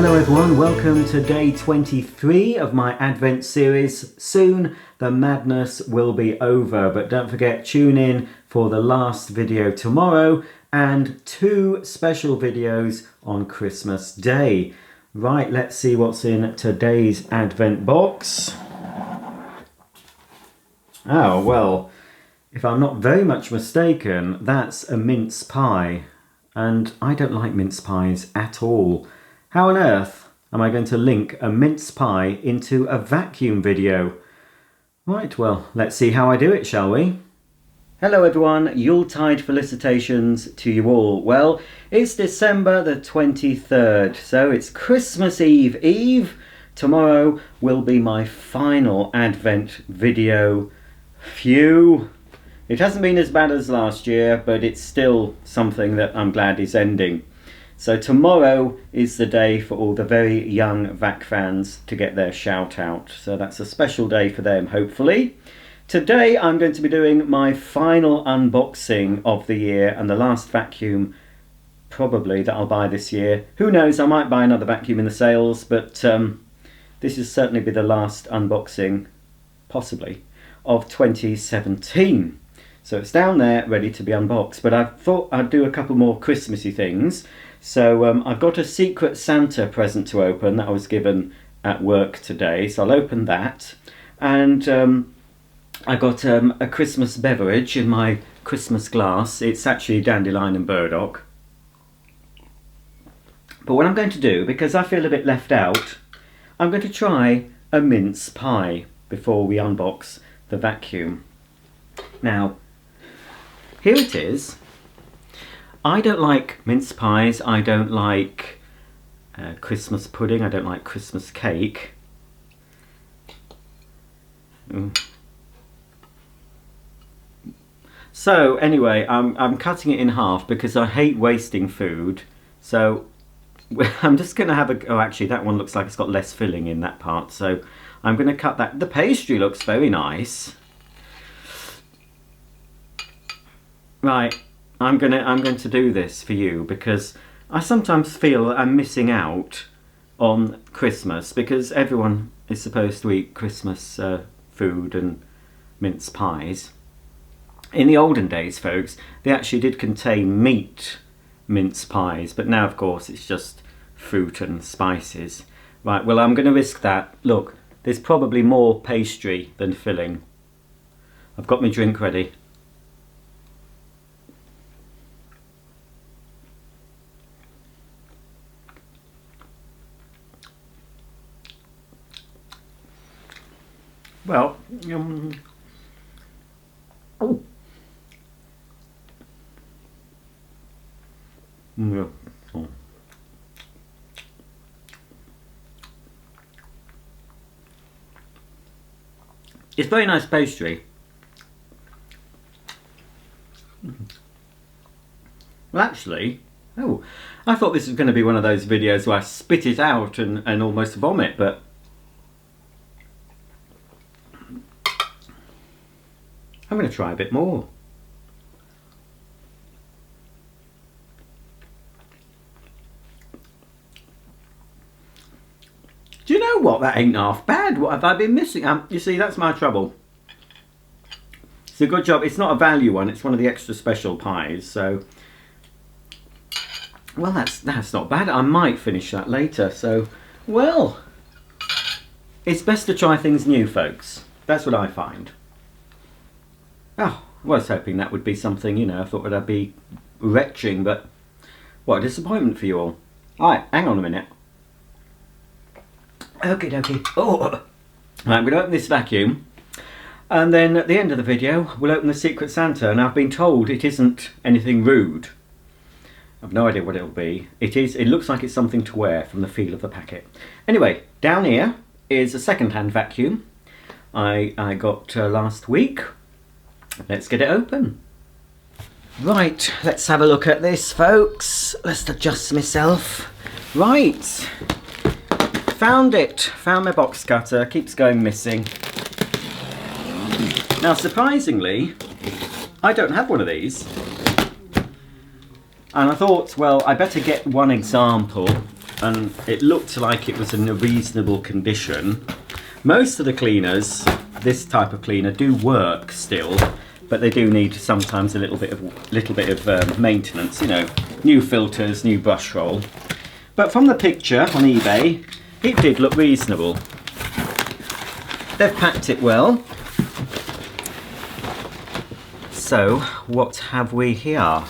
Hello everyone, welcome to day 23 of my Advent series. Soon the madness will be over, but don't forget, tune in for the last video tomorrow and 2 special videos on Christmas Day. Right, let's see what's in today's Advent box. Oh, well, if I'm not very much mistaken, that's a mince pie. And I don't like mince pies at all. How on earth am I going to link a mince pie into a vacuum video? Right, well, let's see how I do it, shall we? Hello everyone, Yuletide felicitations to you all. Well, it's December the 23rd, so it's Christmas Eve. Tomorrow will be my final Advent video. Phew! It hasn't been as bad as last year, but it's still something that I'm glad is ending. So tomorrow is the day for all the very young VAC fans to get their shout out. So that's a special day for them, hopefully. Today I'm going to be doing my final unboxing of the year and the last vacuum probably that I'll buy this year. Who knows, I might buy another vacuum in the sales, but this will certainly be the last unboxing, possibly, of 2017. So it's down there ready to be unboxed, but I thought I'd do a couple more Christmassy things. So I've got a Secret Santa present to open that I was given at work today, so I'll open that. And I got a Christmas beverage in my Christmas glass. It's actually dandelion and burdock. But what I'm going to do, because I feel a bit left out, I'm going to try a mince pie before we unbox the vacuum. Now, here it is. I don't like mince pies, I don't like Christmas pudding, I don't like Christmas cake. So anyway, I'm cutting it in half because I hate wasting food. So I'm just going to have a... Oh, actually that one looks like it's got less filling in that part. So I'm going to cut that. The pastry looks very nice. Right. I'm going to do this for you because I sometimes feel I'm missing out on Christmas because everyone is supposed to eat Christmas food and mince pies. In the olden days, folks, they actually did contain meat mince pies, but now, of course, it's just fruit and spices. Right, well, I'm going to risk that. Look, there's probably more pastry than filling. I've got my drink ready. Well, oh. Yeah. Oh. It's very nice pastry. Well, actually, I thought this was going to be one of those videos where I spit it out and almost vomit, but I'm going to try a bit more. Do you know what? That ain't half bad. What have I been missing? You see, that's my trouble. It's a good job. It's not a value one. It's one of the extra special pies. So, well, that's not bad. I might finish that later. So, well, it's best to try things new, folks. That's what I find. Oh, I was hoping that would be something, you know, I thought I'd be retching, but what a disappointment for you all. Alright, hang on a minute. Okie dokie. Oh! Right, I'm going to open this vacuum, and then at the end of the video, we'll open the Secret Santa, and I've been told it isn't anything rude. I've no idea what it'll be. It looks like it's something to wear from the feel of the packet. Anyway, down here is a second-hand vacuum I got last week. Let's get it open. Right, let's have a look at this, folks. Let's adjust myself. Right, found it. Found my box cutter. Keeps going missing. Now, surprisingly, I don't have one of these. And I thought, well, I better get one example and it looked like it was in a reasonable condition. Most of the cleaners, this type of cleaner, do work still, but they do need sometimes a little bit of maintenance, you know, new filters, new brush roll. But from the picture on eBay, it did look reasonable. They've packed it well. So, what have we here?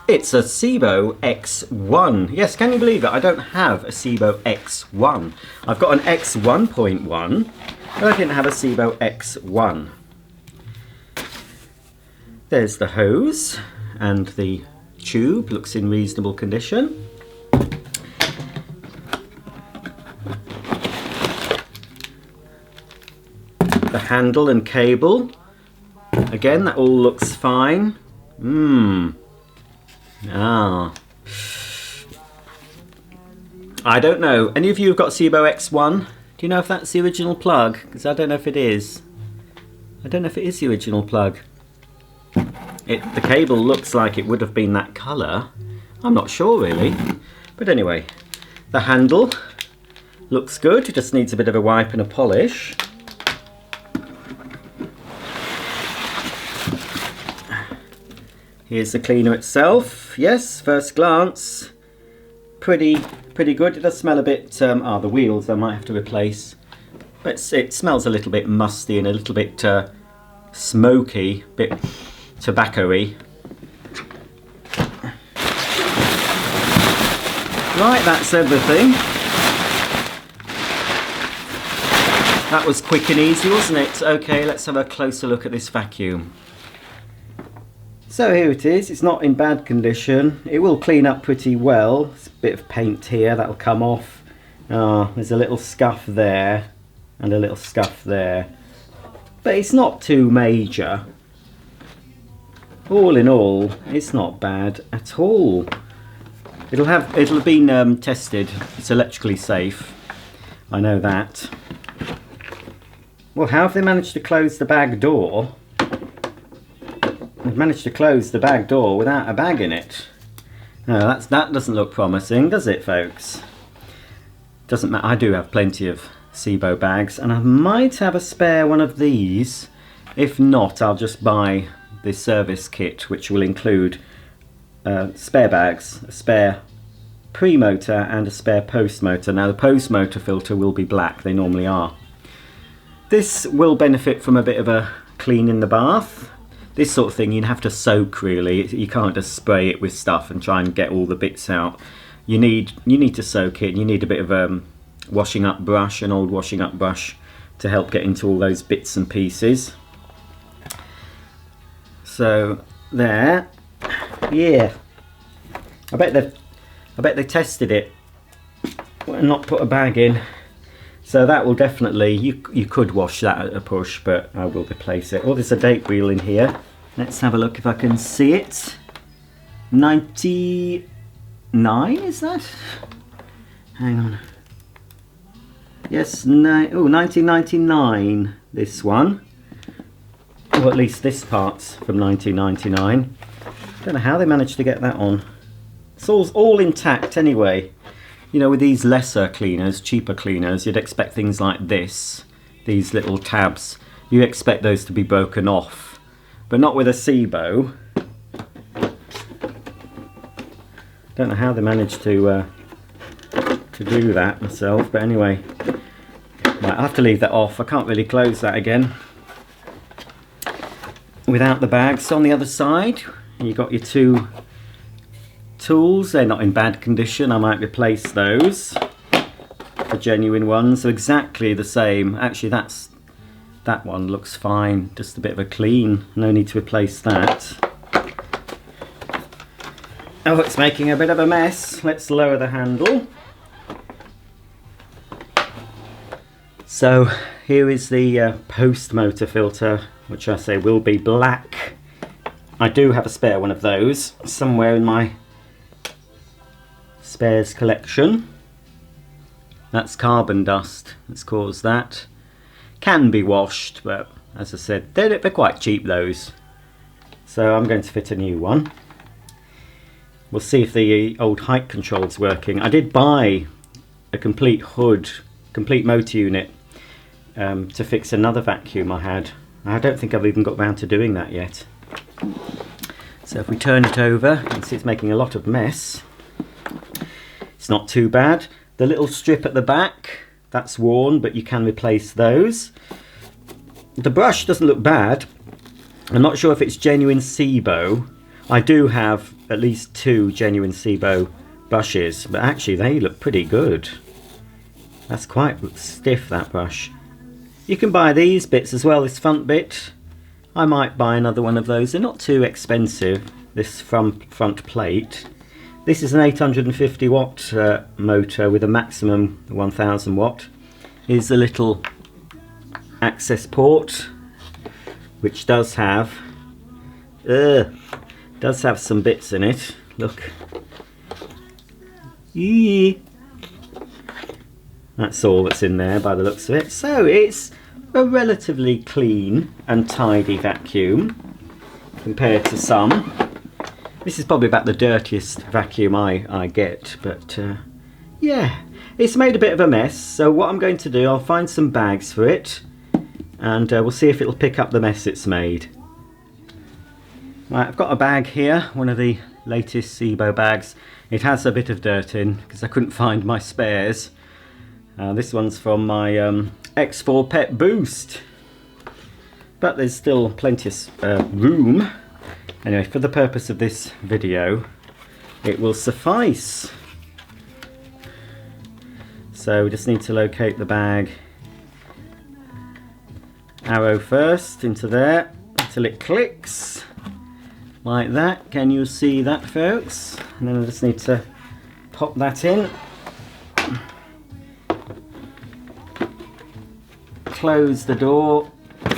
It's a Sebo X1. Yes, can you believe it? I don't have a Sebo X1. I've got an X1.1, but I didn't have a Sebo X1. There's the hose, and the tube looks in reasonable condition. The handle and cable, again, that all looks fine. I don't know. Any of you have got Sebo X1? Do you know if that's the original plug? Because I don't know if it is. I don't know if it is the original plug. The cable looks like it would have been that colour. I'm not sure really. But anyway, the handle looks good. It just needs a bit of a wipe and a polish. Here's the cleaner itself. Yes, first glance, pretty good. It does smell a bit, the wheels I might have to replace. But it smells a little bit musty and a little bit smoky, a bit tobacco-y. Right, that's everything. That was quick and easy, wasn't it? Okay, let's have a closer look at this vacuum. So here it is. It's not in bad condition. It will clean up pretty well. There's a bit of paint here that'll come off. There's a little scuff there and a little scuff there, but it's not too major. All in all, it's not bad at all. It'll have been tested. It's electrically safe. I know that. Well, how have they managed to close the bag door? They've managed to close the bag door without a bag in it. No, that doesn't look promising, does it, folks? Doesn't matter. I do have plenty of Sebo bags, and I might have a spare one of these. If not, I'll just buy the service kit, which will include spare bags, a spare pre-motor and a spare post-motor. Now, the post-motor filter will be black. They normally are. This will benefit from a bit of a clean in the bath. This sort of thing you'd have to soak really. You can't just spray it with stuff and try and get all the bits out. You need to soak it. You need a bit of washing up brush, an old washing up brush, to help get into all those bits and pieces. So there, yeah. I bet they tested it and not put a bag in. So that will definitely, you could wash that at a push, but I will replace it. Oh, there's a date wheel in here. Let's have a look if I can see it. 99, is that? Hang on. Yes, 1999, this one. Or at least this part's from 1999. Don't know how they managed to get that on. It's all intact anyway. You know, with these lesser cleaners, cheaper cleaners, you'd expect things like this, these little tabs. You expect those to be broken off, but not with a Sebo. Don't know how they managed to do that myself, but anyway. Right, I'll have to leave that off. I can't really close that again without the bags. On the other side, you've got your two tools. They're not in bad condition. I might replace those, the genuine ones. So exactly the same. Actually, that one looks fine. Just a bit of a clean. No need to replace that. Oh, it's making a bit of a mess. Let's lower the handle. So here is the post motor filter, which I say will be black. I do have a spare one of those somewhere in my spares collection. That's carbon dust that's caused that. Can be washed, but as I said, they're quite cheap, those. So I'm going to fit a new one. We'll see if the old height control's working. I did buy a complete hood, complete motor unit to fix another vacuum I had. I don't think I've even got round to doing that yet. So if we turn it over, you can see it's making a lot of mess. It's not too bad. The little strip at the back, that's worn, but you can replace those. The brush doesn't look bad. I'm not sure if it's genuine Sebo. I do have at least 2 genuine Sebo brushes, but actually they look pretty good. That's quite stiff, that brush. You can buy these bits as well, this front bit. I might buy another one of those. They're not too expensive, this front plate. This is an 850 watt motor with a maximum 1000 watt. Here's the little access port, which does have some bits in it. Look. Eee. That's all that's in there by the looks of it. So it's a relatively clean and tidy vacuum compared to some. This is probably about the dirtiest vacuum I get, but yeah, it's made a bit of a mess. So what I'm going to do, I'll find some bags for it, and we'll see if it'll pick up the mess it's made. Right, I've got a bag here, one of the latest Sebo bags. It has a bit of dirt in because I couldn't find my spares. This one's from my X4 Pet Boost, but there's still plenty of room. Anyway, for the purpose of this video, it will suffice. So we just need to locate the bag. Arrow first into there until it clicks like that. Can you see that, folks? And then I just need to pop that in. Close the door.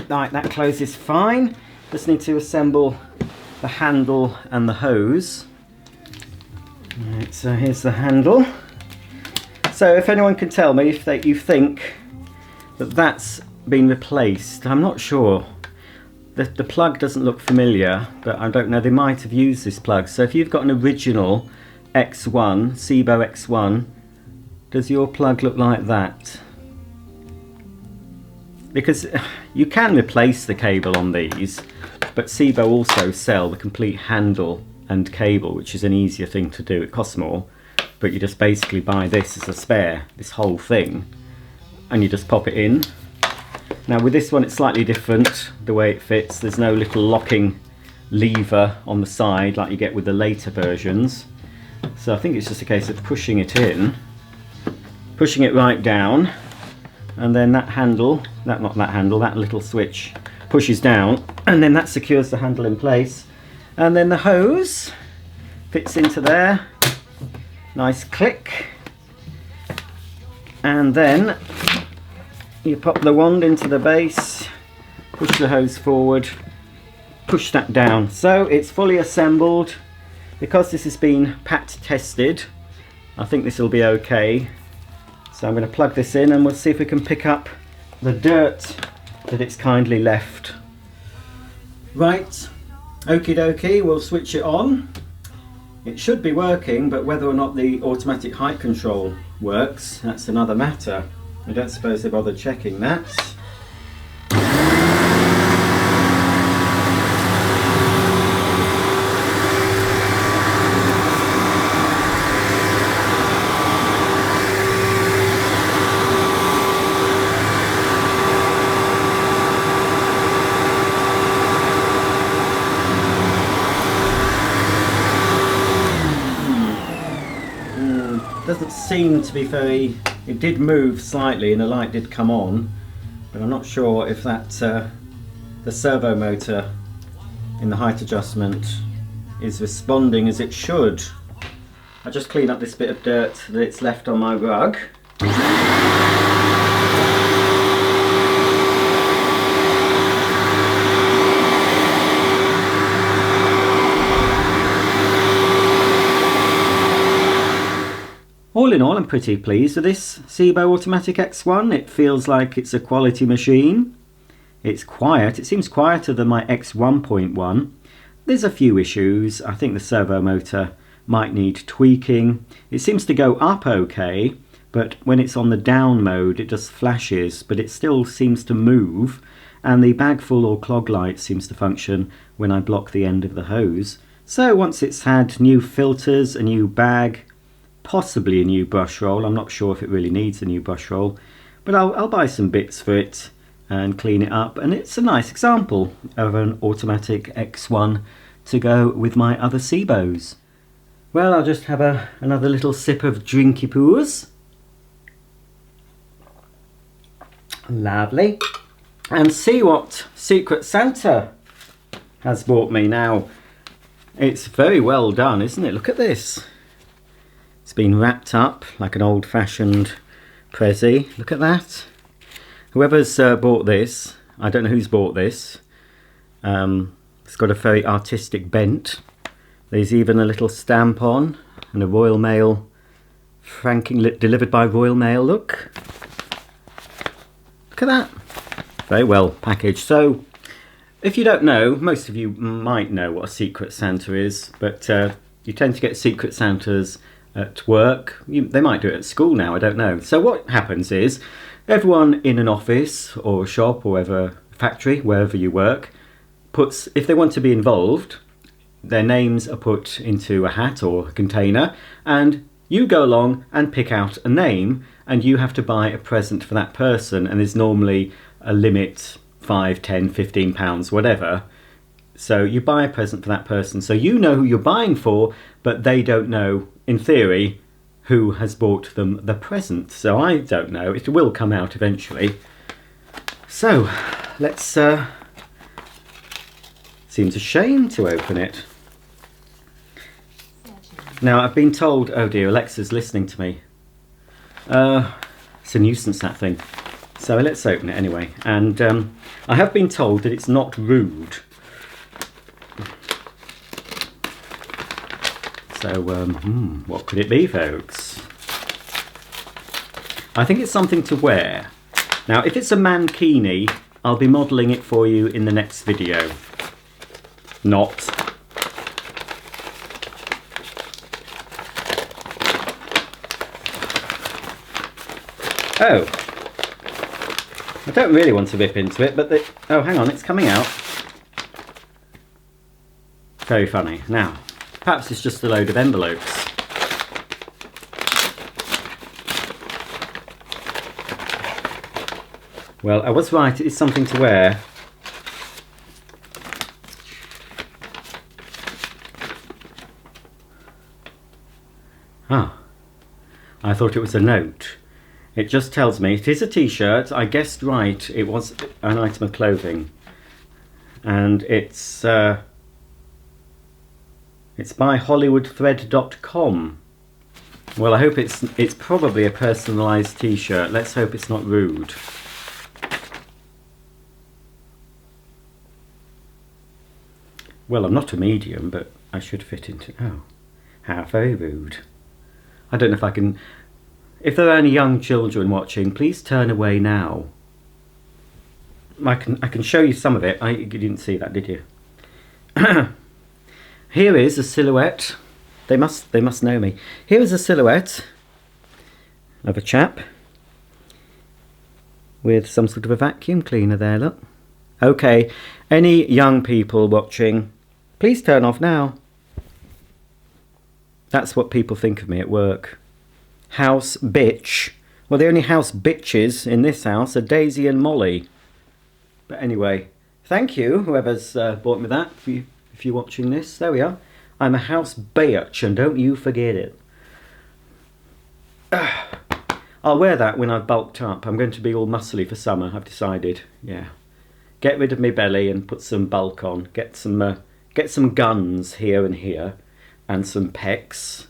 Right, that closes fine. Just need to assemble the handle and the hose. Right, so here's the handle. So if anyone can tell me if you think that that's been replaced, I'm not sure. The plug doesn't look familiar, but I don't know, they might have used this plug. So if you've got an original X1, Sebo X1, does your plug look like that? Because you can replace the cable on these, but Sebo also sell the complete handle and cable, which is an easier thing to do. It costs more, but you just basically buy this as a spare, this whole thing, and you just pop it in. Now with this one it's slightly different the way it fits. There's no little locking lever on the side like you get with the later versions. So I think it's just a case of pushing it in, pushing it right down, and then that handle, that little switch pushes down, and then that secures the handle in place. And then the hose fits into there, nice click, and then you pop the wand into the base, push the hose forward, push that down. So it's fully assembled. Because this has been pat tested, I think this will be okay. So I'm going to plug this in and we'll see if we can pick up the dirt that it's kindly left. Right, okie dokie, we'll switch it on. It should be working, but whether or not the automatic height control works, that's another matter. I don't suppose they bothered checking that. Doesn't seem to be very... It did move slightly and the light did come on, but I'm not sure if that the servo motor in the height adjustment is responding as it should. I'll just clean up this bit of dirt that it's left on my rug. All in all, I'm pretty pleased with this Sebo Automatic X1. It feels like it's a quality machine. It's quiet. It seems quieter than my X1.1, There's a few issues. I think the servo motor might need tweaking. It seems to go up okay, but when it's on the down mode it just flashes, but it still seems to move, and the bag full or clog light seems to function when I block the end of the hose. So once it's had new filters, a new bag, possibly a new brush roll, I'm not sure if it really needs a new brush roll, but I'll buy some bits for it and clean it up, and it's a nice example of an automatic X1 to go with my other Sebos. Well, I'll just have another little sip of drinky poos. Lovely. And see what Secret Santa has bought me. Now, it's very well done, isn't it? Look at this. It's been wrapped up like an old-fashioned pressie. Look at that. Whoever's bought this, I don't know who's bought this. It's got a very artistic bent. There's even a little stamp on and a Royal Mail, delivered by Royal Mail. Look at that. Very well packaged. So if you don't know, most of you might know what a Secret Santa is, but you tend to get Secret Santas at work. They might do it at school now, I don't know. So what happens is everyone in an office or a shop or wherever, factory, wherever you work, puts, if they want to be involved, their names are put into a hat or a container, and you go along and pick out a name, and you have to buy a present for that person, and there's normally a limit, 5, 10, 15 pounds, whatever. So you buy a present for that person, so you know who you're buying for, but they don't know, in theory, who has bought them the present. So I don't know, it will come out eventually. So let's seems a shame to open it. Now I've been told, oh dear, Alexa's listening to me. It's a nuisance, that thing. So let's open it anyway. And I have been told that it's not rude. So what could it be, folks? I think it's something to wear. Now if it's a mankini, I'll be modelling it for you in the next video. Not. Oh, I don't really want to rip into it, but oh, hang on, it's coming out. Very funny. Now, perhaps it's just a load of envelopes. Well, I was right, it is something to wear. Ah, I thought it was a note. It just tells me it is a t-shirt. I guessed right, it was an item of clothing. And it's by hollywoodthread.com. Well, I hope it's probably a personalised t-shirt. Let's hope it's not rude. Well, I'm not a medium, but I should fit into... Oh, how very rude. I don't know if I can... If there are any young children watching, please turn away now. I can show you some of it. You didn't see that, did you? Here is a silhouette. They must know me. Here is a silhouette of a chap with some sort of a vacuum cleaner there, look. Okay, any young people watching, please turn off now. That's what people think of me at work. House bitch. Well, the only house bitches in this house are Daisy and Molly. But anyway, thank you, whoever's bought me that, if you're watching this. There we are. I'm a house bitch, and don't you forget it. I'll wear that when I've bulked up. I'm going to be all muscly for summer, I've decided. Yeah. Get rid of my belly and put some bulk on. Get some guns here and here, and some pecs.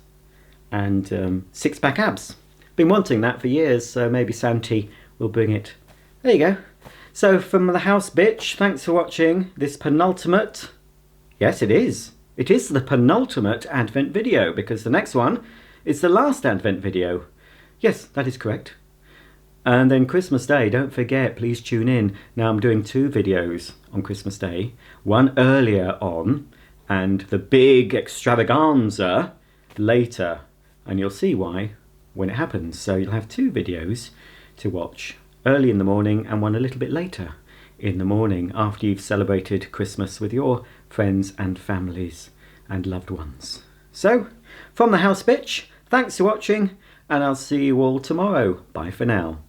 And six-pack abs. Been wanting that for years, so maybe Santi will bring it. There you go. So from the house bitch, thanks for watching this penultimate. Yes, it is. It is the penultimate Advent video, because the next one is the last Advent video. Yes, that is correct. And then Christmas Day, don't forget, please tune in. Now I'm doing 2 videos on Christmas Day. One earlier on, and the big extravaganza later, and you'll see why when it happens. So you'll have 2 videos to watch, early in the morning and one a little bit later in the morning after you've celebrated Christmas with your friends and families and loved ones. So from the house bitch, thanks for watching, and I'll see you all tomorrow. Bye for now.